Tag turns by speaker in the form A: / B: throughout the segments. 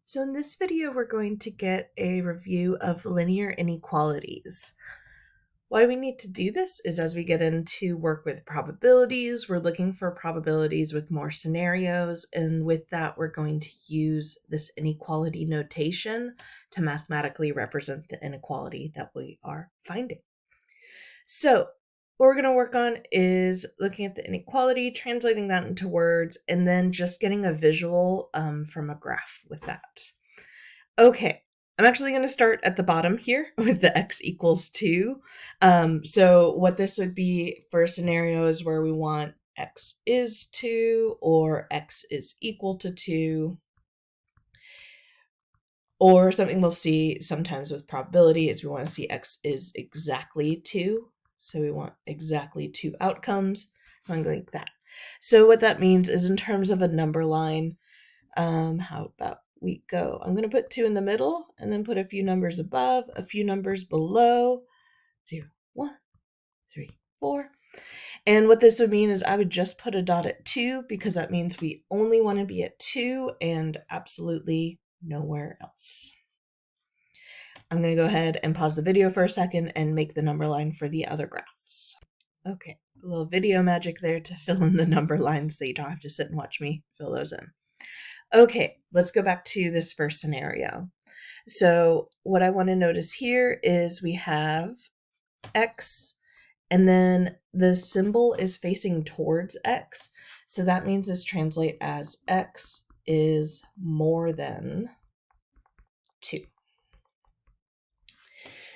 A: So in this video, we're going to get a review of linear inequalities. Why we need to do this is as we get into work with probabilities, we're looking for probabilities with more scenarios, and with that, we're going to use this inequality notation to mathematically represent the inequality that we are finding. So what we're going to work on is looking at the inequality, translating that into words, and then just getting a visual from a graph with that. Okay, I'm actually going to start at the bottom here with the x equals 2. So what this would be for scenarios where we want x is 2 or x is equal to 2. Or something we'll see sometimes with probability is we want to see x is exactly 2. So we want exactly 2 outcomes, something like that. So what that means is in terms of a number line, how about we go, I'm going to put 2 in the middle and then put a few numbers above, a few numbers below, 0, 1, 3, 4. And what this would mean is I would just put a dot at 2 because that means we only want to be at 2 and absolutely nowhere else. I'm going to go ahead and pause the video for a second and make the number line for the other graphs. Okay, a little video magic there to fill in the number lines so you don't have to sit and watch me fill those in. Okay, let's go back to this first scenario. So what I want to notice here is we have x, and then the symbol is facing towards x. So that means this translates as x is more than 2.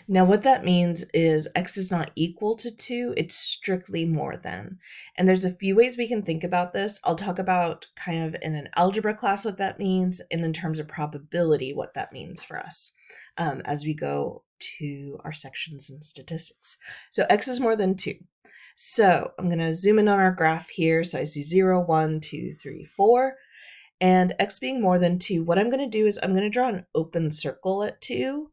A: Now what that means is x is not equal to 2, it's strictly more than. And there's a few ways we can think about this. I'll talk about kind of in an algebra class what that means, and in terms of probability what that means for us as we go to our sections in statistics. So x is more than 2. So I'm going to zoom in on our graph here. So I see 0, 1, 2, 3, 4. And x being more than 2, what I'm going to do is I'm going to draw an open circle at 2.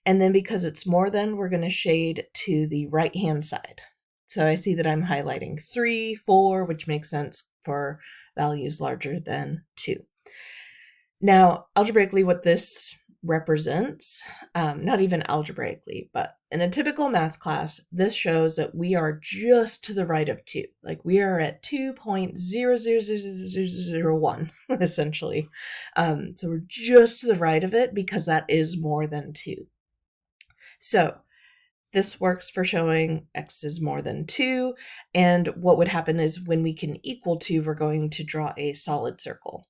A: And then because it's more than, we're going to shade to the right-hand side. So I see that I'm highlighting 3, 4, which makes sense for values larger than 2. Now, algebraically, what this represents, not even algebraically, but in a typical math class, this shows that we are just to the right of 2. Like we are at 2.00001, essentially. So we're just to the right of it because that is more than 2. So this works for showing x is more than 2. And what would happen is when we can equal 2, we're going to draw a solid circle.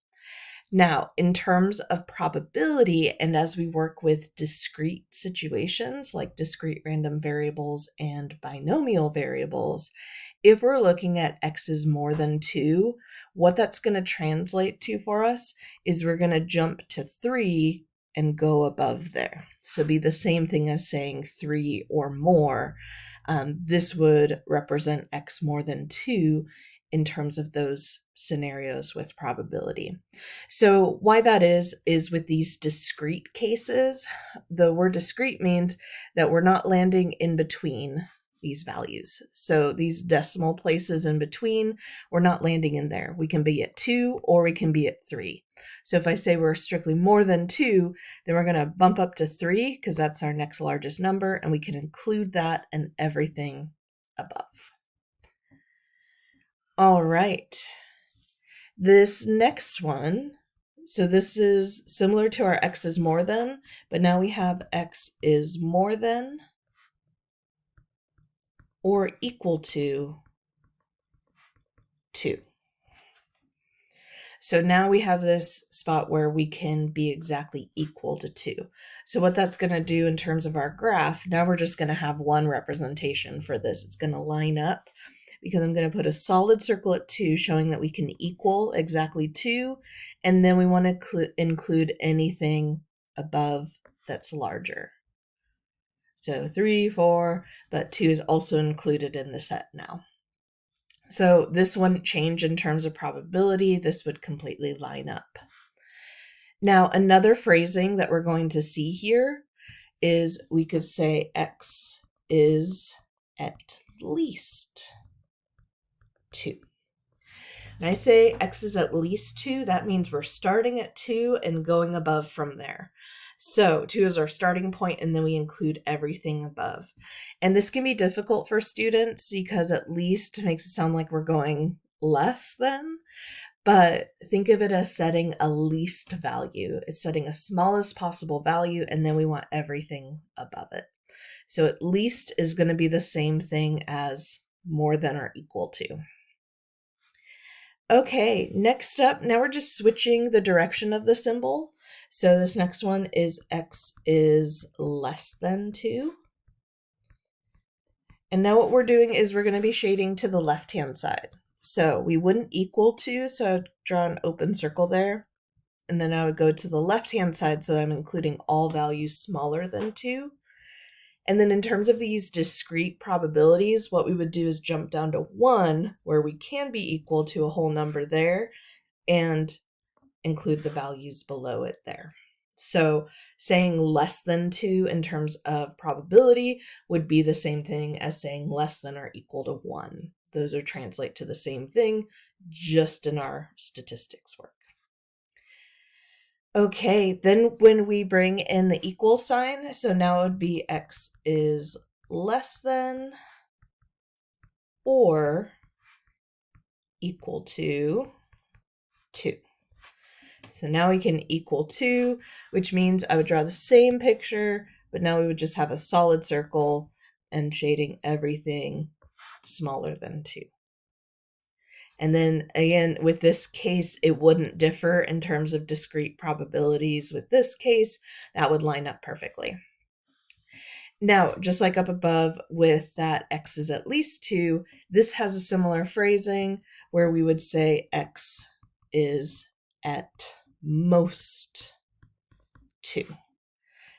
A: Now, in terms of probability, and as we work with discrete situations like discrete random variables and binomial variables, if we're looking at x is more than 2, what that's going to translate to for us is we're going to jump to 3 and go above there. So be the same thing as saying 3 or more. This would represent x more than 2 in terms of those scenarios with probability. So why that is with these discrete cases, the word discrete means that we're not landing in between these values. So these decimal places in between, we're not landing in there. We can be at 2 or we can be at 3. So if I say we're strictly more than 2, then we're going to bump up to 3 because that's our next largest number, and we can include that in everything above. All right. This next one, so this is similar to our x is more than, but now we have x is more than or equal to 2. So now we have this spot where we can be exactly equal to 2. So what that's going to do in terms of our graph, now we're just going to have one representation for this. It's going to line up because I'm going to put a solid circle at 2 showing that we can equal exactly 2. And then we want to include anything above that's larger. So 3, 4, but 2 is also included in the set now. So this wouldn't change in terms of probability. This would completely line up. Now, another phrasing that we're going to see here is we could say x is at least 2. And I say x is at least 2, that means we're starting at 2 and going above from there. So 2 is our starting point, and then we include everything above. And this can be difficult for students because at least makes it sound like we're going less than, but think of it as setting a least value. It's setting a smallest possible value, and then we want everything above it. So at least is going to be the same thing as more than or equal to. Okay, next up, now we're just switching the direction of the symbol. So this next one is x is less than 2. And now what we're doing is we're going to be shading to the left-hand side. So we wouldn't equal to, so I'd draw an open circle there. And then I would go to the left-hand side, so I'm including all values smaller than 2. And then in terms of these discrete probabilities, what we would do is jump down to 1, where we can be equal to a whole number there, and include the values below it there. So saying less than 2 in terms of probability would be the same thing as saying less than or equal to 1. Those are translate to the same thing, just in our statistics work. Okay, then when we bring in the equal sign, so now it would be x is less than or equal to 2. So now we can equal 2, which means I would draw the same picture, but now we would just have a solid circle and shading everything smaller than 2. And then again, with this case, it wouldn't differ in terms of discrete probabilities. With this case, that would line up perfectly. Now, just like up above with that x is at least 2, this has a similar phrasing where we would say x is at most 2.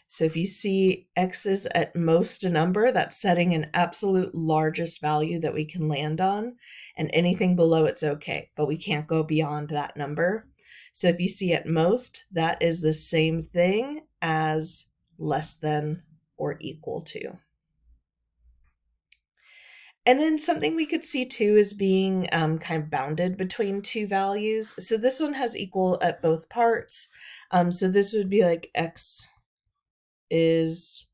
A: So if you see x is at most a number, that's setting an absolute largest value that we can land on, and anything below it's okay, but we can't go beyond that number. So if you see at most, that is the same thing as less than or equal to. And then something we could see too is being kind of bounded between two values. So this one has equal at both parts. So this would be like x is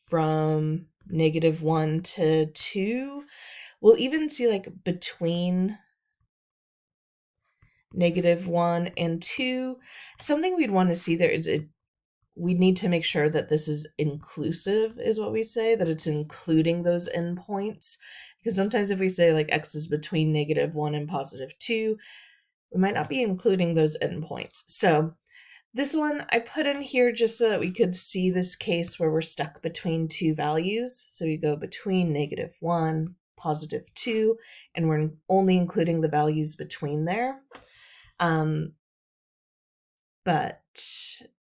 A: from -1 to 2. We'll even see like between -1 and 2. Something we'd want to see there is we need to make sure that this is inclusive, is what we say, that it's including those endpoints. Because sometimes if we say like x is between -1 and +2, we might not be including those endpoints. So this one I put in here just so that we could see this case where we're stuck between two values. So we go between -1, +2, and we're only including the values between there. But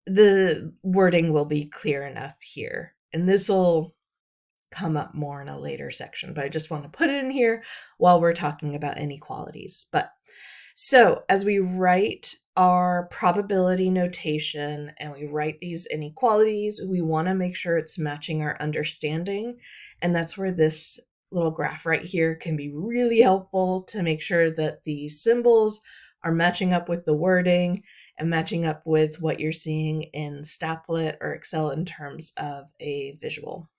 A: the wording will be clear enough here. And this will come up more in a later section, but I just want to put it in here while we're talking about inequalities. But so as we write our probability notation and we write these inequalities, we want to make sure it's matching our understanding. And that's where this little graph right here can be really helpful to make sure that the symbols are matching up with the wording and matching up with what you're seeing in Staplet or Excel in terms of a visual.